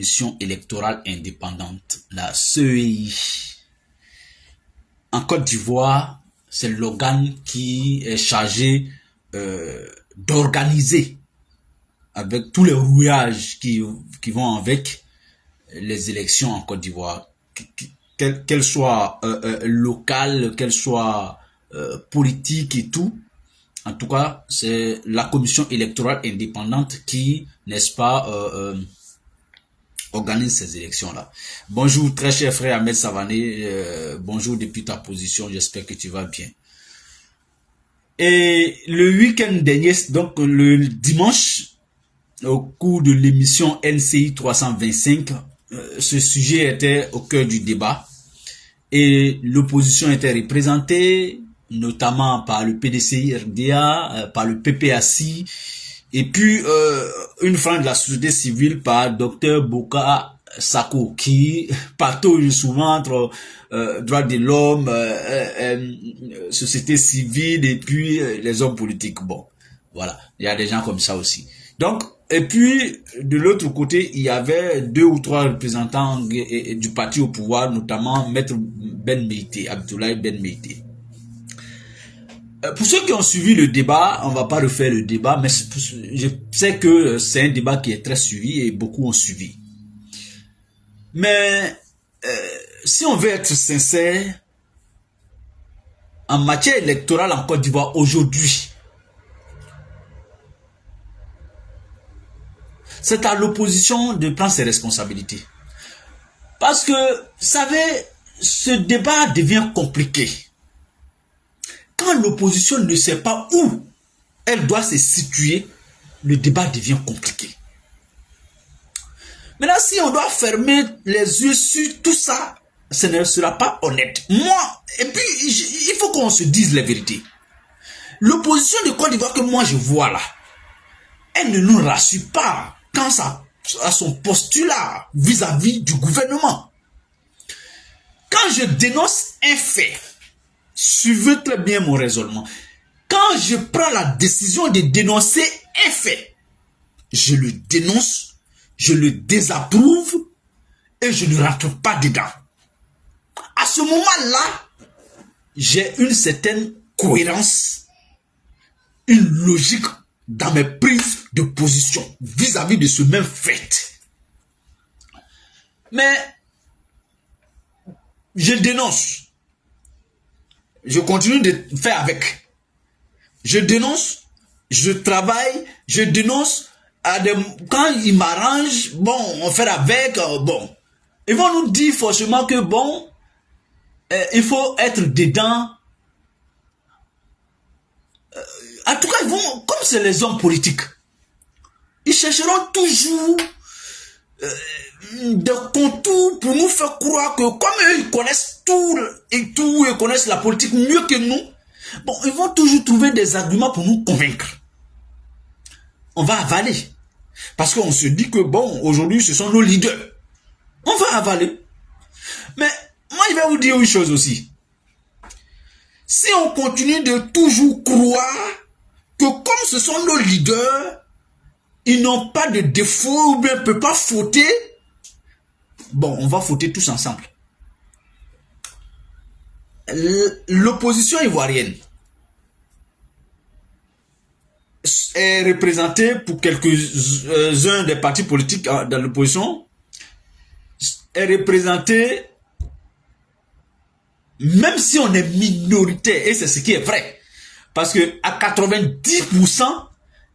Commission électorale indépendante, la CEI. En Côte d'Ivoire, c'est l'organe qui est chargé d'organiser, avec tous les rouillages qui vont avec, les élections en Côte d'Ivoire, qu'elles soient locales, qu'elles soient politiques et tout. En tout cas, c'est la commission électorale indépendante qui, n'est-ce pas, organise ces élections-là. Bonjour, très cher frère Ahmed Savané. Bonjour depuis ta position. J'espère que tu vas bien. Et le week-end dernier, donc le dimanche, au cours de l'émission NCI 325, ce sujet était au cœur du débat. Et l'opposition était représentée, notamment par le PDCI-RDA, par le PPACI, et puis une frange de la société civile par Dr Boka Sako, qui patauge souvent entre droits de l'homme, société civile et puis les hommes politiques. Bon, voilà, il y a des gens comme ça aussi. Donc, et puis de l'autre côté, il y avait 2 ou 3 représentants du parti au pouvoir, notamment Maître Ben Meïté, Abdoulaye Ben Meïté. Pour ceux qui ont suivi le débat, on va pas refaire le débat, mais je sais que c'est un débat qui est très suivi et beaucoup ont suivi. Mais si on veut être sincère, en matière électorale en Côte d'Ivoire aujourd'hui, c'est à l'opposition de prendre ses responsabilités. Parce que, vous savez, ce débat devient compliqué. Quand l'opposition ne sait pas où elle doit se situer, le débat devient compliqué. Maintenant, si on doit fermer les yeux sur tout ça, ce ne sera pas honnête. Moi, et puis, il faut qu'on se dise la vérité. L'opposition de Côte d'Ivoire que moi je vois là, elle ne nous rassure pas quant à son postulat vis-à-vis du gouvernement. Quand je dénonce un fait, suivez très bien mon raisonnement. Quand je prends la décision de dénoncer un fait, je le dénonce, je le désapprouve et je ne rentre pas dedans. À ce moment-là, j'ai une certaine cohérence, une logique dans mes prises de position vis-à-vis de ce même fait. Mais je dénonce. Je continue de faire avec. Je dénonce, je travaille, je dénonce. Quand ils m'arrangent, bon, on fait avec, bon. Ils vont nous dire forcément que bon, il faut être dedans. En tout cas, ils vont, comme c'est les hommes politiques, ils chercheront toujours des contours pour nous faire croire que comme eux, ils connaissent tout, ils connaissent la politique mieux que nous, bon, ils vont toujours trouver des arguments pour nous convaincre. On va avaler. Parce qu'on se dit que bon, aujourd'hui, ce sont nos leaders. On va avaler. Mais moi, je vais vous dire une chose aussi. Si on continue de toujours croire que comme ce sont nos leaders, ils n'ont pas de défaut ou bien ne peuvent pas fauter, bon, on va fauter tous ensemble. L'opposition ivoirienne est représentée pour quelques-uns des partis politiques dans l'opposition, est représentée, même si on est minoritaire, et c'est ce qui est vrai, parce que à 90%,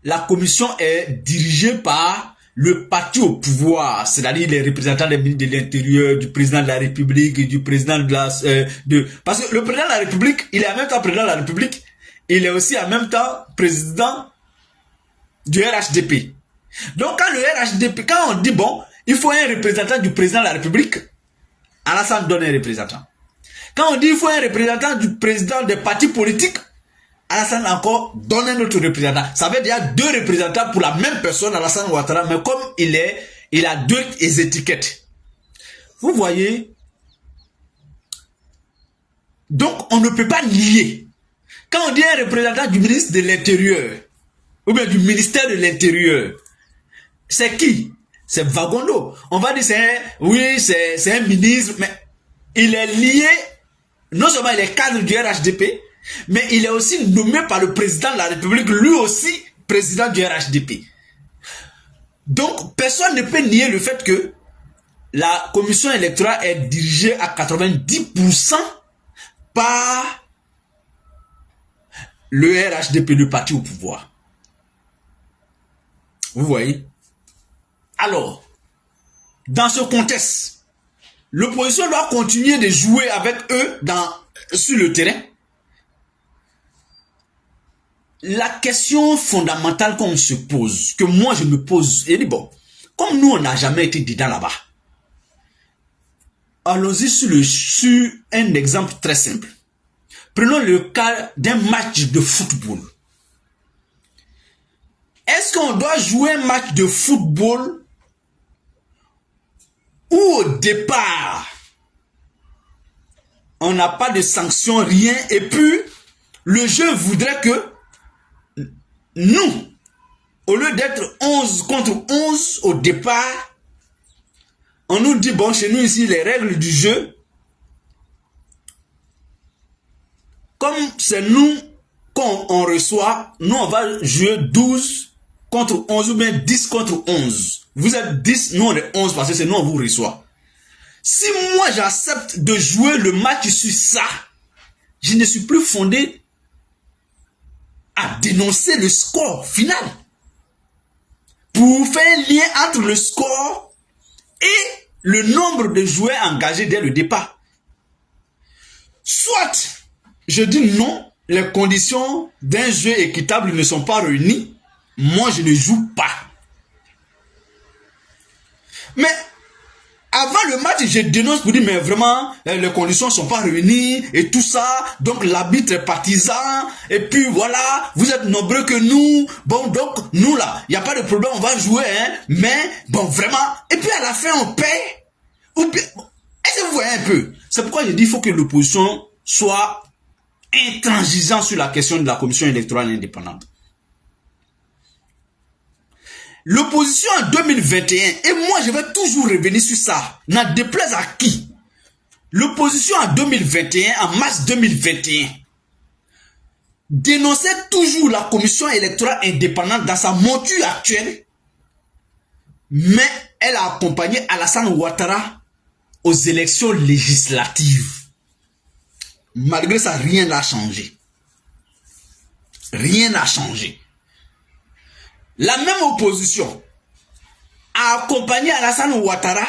la commission est dirigée par le parti au pouvoir, c'est-à-dire les représentants des ministres de l'Intérieur, du président de la République et du président de la... parce que le président de la République, il est en même temps président de la République, il est aussi en même temps président du RHDP. Donc quand le RHDP, quand on dit bon, il faut un représentant du président de la République, Alassane donne un représentant. Quand on dit il faut un représentant du président des partis politiques, Alassane encore donne un autre représentant. Ça veut dire 2 représentants pour la même personne, Alassane Ouattara, mais comme il a 2 étiquettes. Vous voyez? Donc on ne peut pas nier. Quand on dit un représentant du ministre de l'Intérieur, ou bien du ministère de l'Intérieur, c'est qui? c'est Vagondo. On va dire c'est un ministre, mais il est lié, non seulement il est cadre du RHDP, mais il est aussi nommé par le président de la République, lui aussi président du RHDP. Donc, personne ne peut nier le fait que la commission électorale est dirigée à 90% par le RHDP, le parti au pouvoir. Vous voyez? Alors, dans ce contexte, l'opposition doit continuer de jouer avec eux sur le terrain. La question fondamentale qu'on se pose, que moi je me pose, et dit bon, comme nous on n'a jamais été dedans là-bas, allons-y sur un exemple très simple. Prenons le cas d'un match de football. Est-ce qu'on doit jouer un match de football où au départ, on n'a pas de sanction, rien, et puis le jeu voudrait que nous, au lieu d'être 11 contre 11 au départ, on nous dit, bon, chez nous ici, les règles du jeu, comme c'est nous qu'on reçoit, nous on va jouer 12 contre 11 ou bien 10 contre 11. Vous êtes 10, nous on est 11 parce que c'est nous on vous reçoit. Si moi j'accepte de jouer le match sur ça, je ne suis plus fondé à dénoncer le score final. Pour faire un lien entre le score et le nombre de joueurs engagés dès le départ. Soit je dis non, les conditions d'un jeu équitable ne sont pas réunies, moi je ne joue pas. Mais avant le match, je dénonce pour dire mais vraiment les conditions ne sont pas réunies et tout ça, donc l'arbitre est partisan et puis voilà, vous êtes nombreux que nous, bon donc nous là, il n'y a pas de problème, on va jouer, hein, mais bon vraiment, et puis à la fin on paie, ou bien, est-ce que vous voyez un peu? C'est pourquoi je dis qu'il faut que l'opposition soit intransigeante sur la question de la commission électorale indépendante. L'opposition en 2021, et moi je vais toujours revenir sur ça, n'en déplaise à qui? L'opposition en 2021, en mars 2021, dénonçait toujours la commission électorale indépendante dans sa monture actuelle, mais elle a accompagné Alassane Ouattara aux élections législatives. Malgré ça, rien n'a changé. Rien n'a changé. La même opposition a accompagné Alassane Ouattara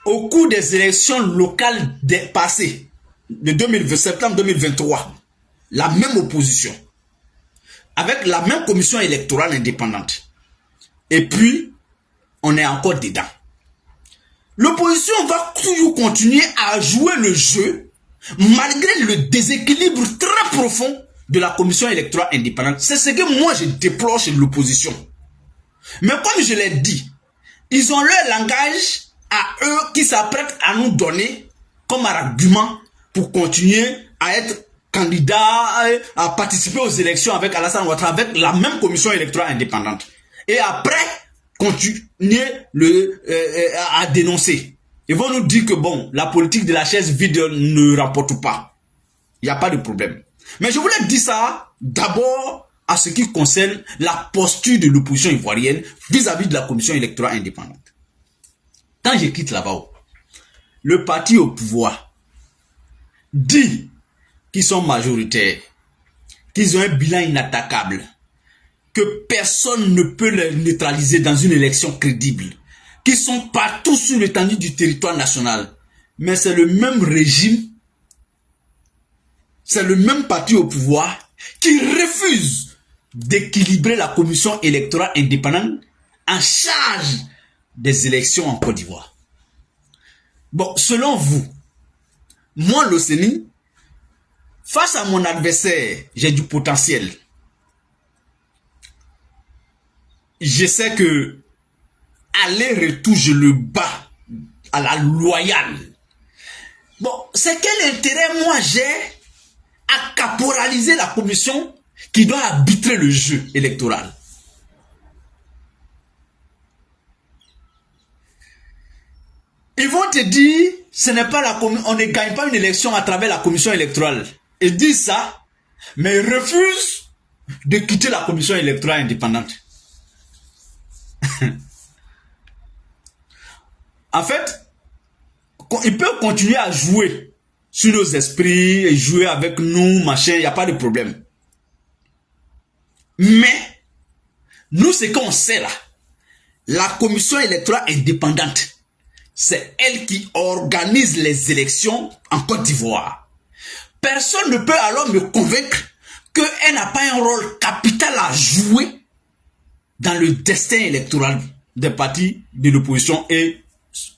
au cours des élections locales passées de septembre 2023. La même opposition. Avec la même commission électorale indépendante. Et puis, on est encore dedans. L'opposition va toujours continuer à jouer le jeu malgré le déséquilibre très profond de la commission électorale indépendante. C'est ce que moi je déplore chez l'opposition. Mais comme je l'ai dit, ils ont leur langage à eux qui s'apprêtent à nous donner comme argument pour continuer à être candidat, à participer aux élections avec Alassane Ouattara, avec la même commission électorale indépendante. Et après, continuer à dénoncer. Ils vont nous dire que bon, la politique de la chaise vide ne rapporte pas. Il n'y a pas de problème. Mais je voulais dire ça d'abord à ce qui concerne la posture de l'opposition ivoirienne vis-à-vis de la commission électorale indépendante. Quand je quitte là-bas, le parti au pouvoir dit qu'ils sont majoritaires, qu'ils ont un bilan inattaquable, que personne ne peut les neutraliser dans une élection crédible, qu'ils sont partout sur l'étendue du territoire national. Mais c'est le même régime, c'est le même parti au pouvoir qui refuse d'équilibrer la commission électorale indépendante en charge des élections en Côte d'Ivoire. Bon, selon vous, moi, l'OCENI, face à mon adversaire, j'ai du potentiel. Je sais que aller-retour, je le bats à la loyale. Bon, c'est quel intérêt moi j'ai à caporaliser la commission qui doit arbitrer le jeu électoral? Ils vont te dire, ce n'est pas on ne gagne pas une élection à travers la commission électorale. Ils disent ça, mais ils refusent de quitter la commission électorale indépendante. En fait, ils peuvent continuer à jouer sur nos esprits et jouer avec nous, machin, il n'y a pas de problème. Mais, nous, ce qu'on sait là, la commission électorale indépendante, c'est elle qui organise les élections en Côte d'Ivoire. Personne ne peut alors me convaincre qu'elle n'a pas un rôle capital à jouer dans le destin électoral des partis de l'opposition et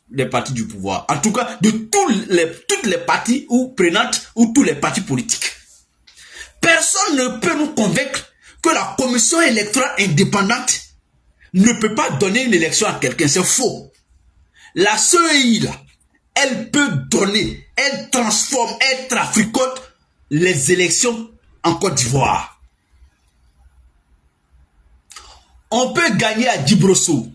des partis du pouvoir. En tout cas, de toutes les partis ou prenantes ou tous les partis politiques. Personne ne peut nous convaincre que la commission électorale indépendante ne peut pas donner une élection à quelqu'un. C'est faux. La CEI, là, elle peut donner, elle transforme, elle traficote les élections en Côte d'Ivoire. On peut gagner à Djibrosso,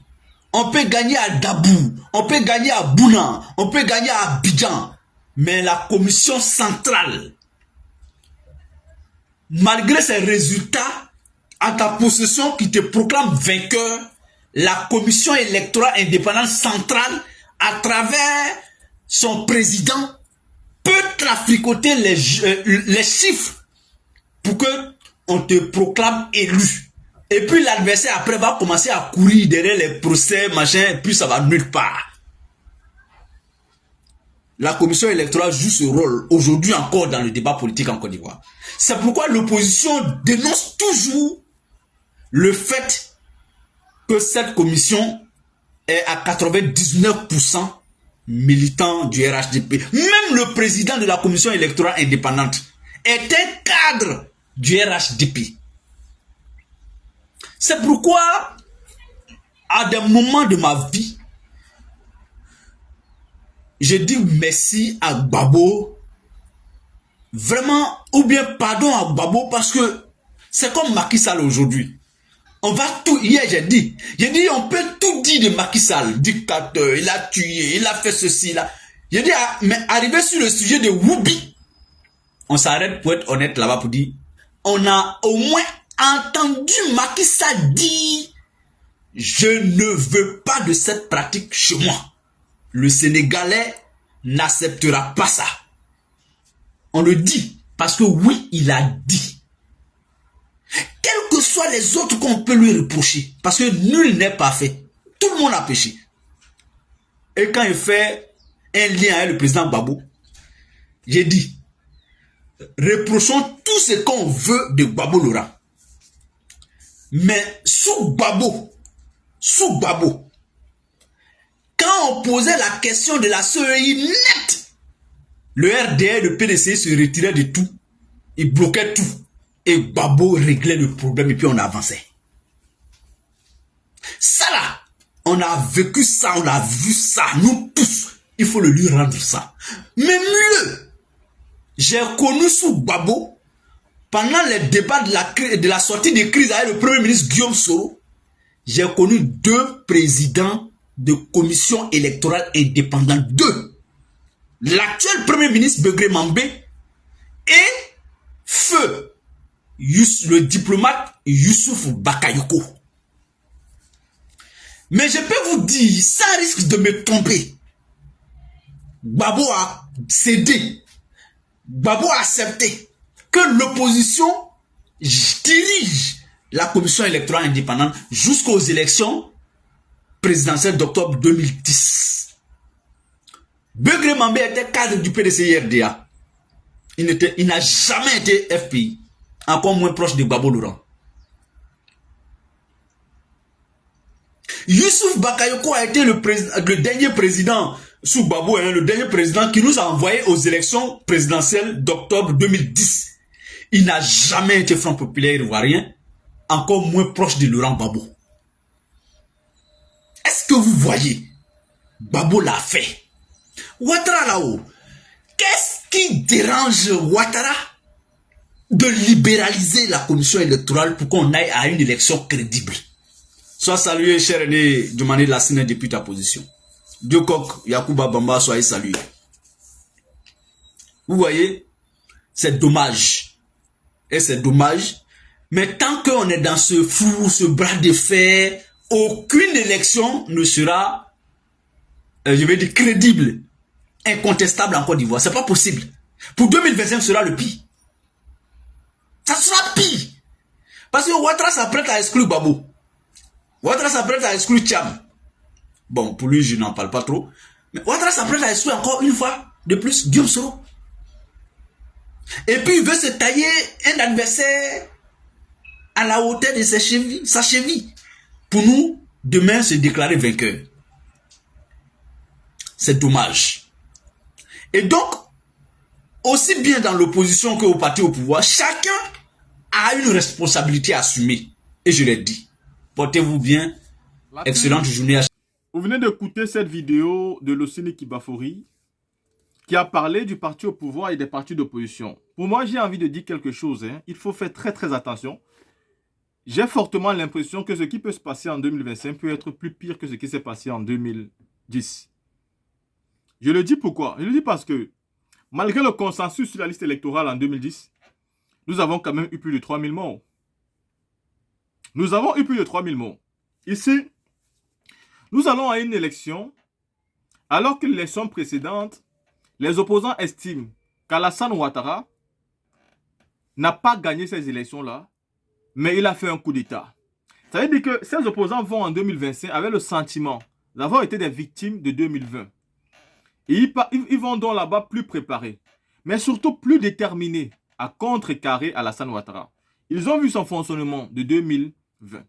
on peut gagner à Dabou, on peut gagner à Bouna, on peut gagner à Abidjan. Mais la commission centrale, malgré ses résultats, à ta possession qui te proclame vainqueur, la commission électorale indépendante centrale, à travers son président, peut traficoter les chiffres pour que on te proclame élu. Et puis l'adversaire après va commencer à courir derrière les procès, machin, et puis ça va nulle part. La commission électorale joue ce rôle aujourd'hui encore dans le débat politique en Côte d'Ivoire. C'est pourquoi l'opposition dénonce toujours le fait que cette commission est à 99% militant du RHDP. Même le président de la commission électorale indépendante est un cadre du RHDP. C'est pourquoi, à des moments de ma vie, je dis merci à Gbagbo, vraiment, ou bien pardon à Gbagbo, parce que c'est comme Macky Sall aujourd'hui. On va tout, hier j'ai dit, on peut tout dire de Macky Sall, dictateur, il a tué, il a fait ceci, là. J'ai dit, mais arrivé sur le sujet de Woubi, on s'arrête pour être honnête là-bas pour dire, on a au moins entendu Macky Sall dire, je ne veux pas de cette pratique chez moi. Le Sénégalais n'acceptera pas ça. On le dit, parce que oui, il a dit. Quels que soient les autres qu'on peut lui reprocher, parce que nul n'est parfait. Tout le monde a péché. Et quand il fait un lien avec le président Gbagbo, j'ai dit, reprochons tout ce qu'on veut de Gbagbo Laurent. Mais sous Gbagbo, quand on posait la question de la CEI net, le RDR, le PDC se retirait de tout. Il bloquait tout. Et Gbagbo réglait le problème et puis on avançait. Ça là, on a vécu ça, on a vu ça, nous tous. Il faut le lui rendre ça. Mais mieux, j'ai connu sous Gbagbo, pendant les débats de la sortie de crise avec le premier ministre Guillaume Soro, j'ai connu 2 présidents de commission électorale indépendante. 2. L'actuel premier ministre Begré Mambé et feu le diplomate Youssouf Bakayoko. Mais je peux vous dire, ça risque de me tromper. Gbagbo a cédé. Gbagbo a accepté que l'opposition dirige la commission électorale indépendante jusqu'aux élections présidentielles d'octobre 2010. Begré Mambé était cadre du PDC-RDA. Il n'a jamais été FPI, encore moins proche de Gbagbo Laurent. Youssouf Bakayoko a été le dernier président sous Gbagbo, le dernier président qui nous a envoyé aux élections présidentielles d'octobre 2010. Il n'a jamais été Front Populaire ivoirien, encore moins proche de Laurent Gbagbo. Est-ce que vous voyez? Gbagbo l'a fait. Ouattara là-haut, qu'est-ce qui dérange Ouattara de libéraliser la commission électorale pour qu'on aille à une élection crédible? Sois salué, cher aîné Diomané Lassina, depuis ta position. Dieu Coq, Yacouba Bamba, soyez salués. Vous voyez, c'est dommage. Et c'est dommage. Mais tant qu'on est dans ce fou, ce bras de fer, aucune élection ne sera, je vais dire, crédible, incontestable en Côte d'Ivoire. C'est pas possible. Pour 2025, ce sera le pire. Ça sera pire. Parce que Ouattara s'apprête à exclure Babou. Ouattara s'apprête à exclure Tcham. Bon, pour lui, je n'en parle pas trop. Mais Ouattara s'apprête à exclure encore une fois de plus Guillaume Soro. Et puis, il veut se tailler un adversaire à la hauteur de sa cheville. Pour nous, demain, se déclarer vainqueur. C'est dommage. Et donc, aussi bien dans l'opposition qu'au parti au pouvoir, chacun a une responsabilité à assumer. Et je l'ai dit. Portez-vous bien. Excellente journée. Vous venez d'écouter cette vidéo de Losini Kibafori qui a parlé du parti au pouvoir et des partis d'opposition. Pour moi, j'ai envie de dire quelque chose. Il faut faire très attention. J'ai fortement l'impression que ce qui peut se passer en 2025 peut être plus pire que ce qui s'est passé en 2010. Je le dis pourquoi? Je le dis parce que malgré le consensus sur la liste électorale en 2010, nous avons quand même eu plus de 3000 morts. Nous avons eu plus de 3000 morts. Ici, nous allons à une élection, alors que l'élection précédente, les opposants estiment qu'Alassane Ouattara n'a pas gagné ces élections-là, mais il a fait un coup d'État. Ça veut dire que ces opposants vont en 2025 avec le sentiment d'avoir été des victimes de 2020. Et ils vont donc là-bas plus préparés, mais surtout plus déterminés à contrecarrer Alassane Ouattara. Ils ont vu son fonctionnement de 2020.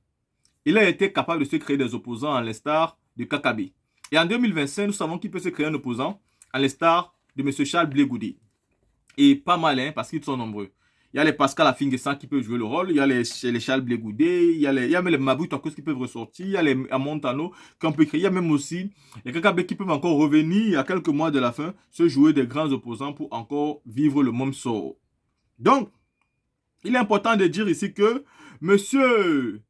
Il a été capable de se créer des opposants à l'instar de Kakabe. Et en 2025, nous savons qu'il peut se créer un opposant à l'instar de M. Charles Blé Goudé. Et pas mal, parce qu'ils sont nombreux. Il y a les Pascal Afingessa qui peuvent jouer le rôle, il y a les Charles Blé Goudé, il y a même les Mabou Tankos qui peuvent ressortir, il y a les Amontano qu'on peut créer, il y a même aussi les Kakabe qui peuvent encore revenir à quelques mois de la fin, se jouer des grands opposants pour encore vivre le même sort. Donc, il est important de dire ici que Monsieur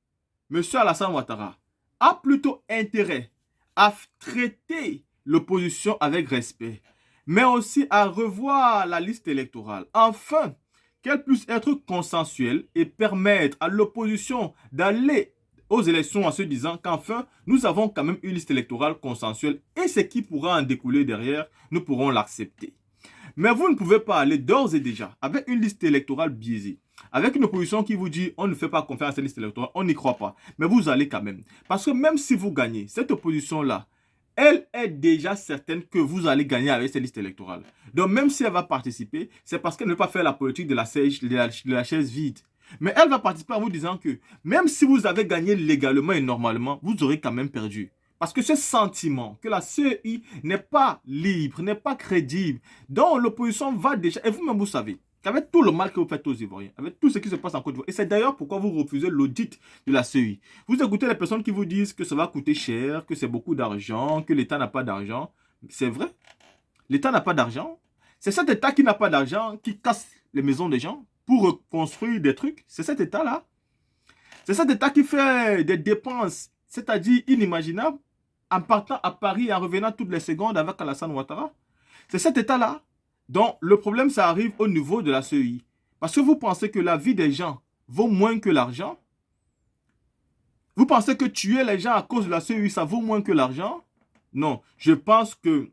Alassane Ouattara a plutôt intérêt à traiter l'opposition avec respect, mais aussi à revoir la liste électorale, afin qu'elle puisse être consensuelle et permettre à l'opposition d'aller aux élections en se disant qu'enfin, nous avons quand même une liste électorale consensuelle et ce qui pourra en découler derrière, nous pourrons l'accepter. Mais vous ne pouvez pas aller d'ores et déjà avec une liste électorale biaisée, avec une opposition qui vous dit on ne fait pas confiance à cette liste électorale, on n'y croit pas. Mais vous allez quand même. Parce que même si vous gagnez, cette opposition-là, elle est déjà certaine que vous allez gagner avec cette liste électorale. Donc même si elle va participer, c'est parce qu'elle ne veut pas faire la politique de la chaise vide. Mais elle va participer en vous disant que même si vous avez gagné légalement et normalement, vous aurez quand même perdu. Parce que ce sentiment que la CEI n'est pas libre, n'est pas crédible, dont l'opposition va déjà... Et vous-même, vous savez qu'avec tout le mal que vous faites aux Ivoiriens, avec tout ce qui se passe en Côte d'Ivoire, et c'est d'ailleurs pourquoi vous refusez l'audit de la CEI. Vous écoutez les personnes qui vous disent que ça va coûter cher, que c'est beaucoup d'argent, que l'État n'a pas d'argent. C'est vrai. L'État n'a pas d'argent. C'est cet État qui n'a pas d'argent qui casse les maisons des gens pour reconstruire des trucs. C'est cet État-là. C'est cet État qui fait des dépenses, c'est-à-dire inimaginables, en partant à Paris et en revenant toutes les secondes avec Alassane Ouattara. C'est cet État-là. Donc, le problème, ça arrive au niveau de la CEI. Parce que vous pensez que la vie des gens vaut moins que l'argent? Vous pensez que tuer les gens à cause de la CEI, ça vaut moins que l'argent? Non. Je pense que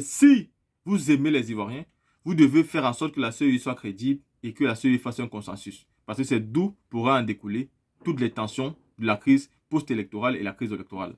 si vous aimez les Ivoiriens, vous devez faire en sorte que la CEI soit crédible et que la CEI fasse un consensus. Parce que c'est d'où pourra en découler toutes les tensions de la crise post-électorale et la crise électorale.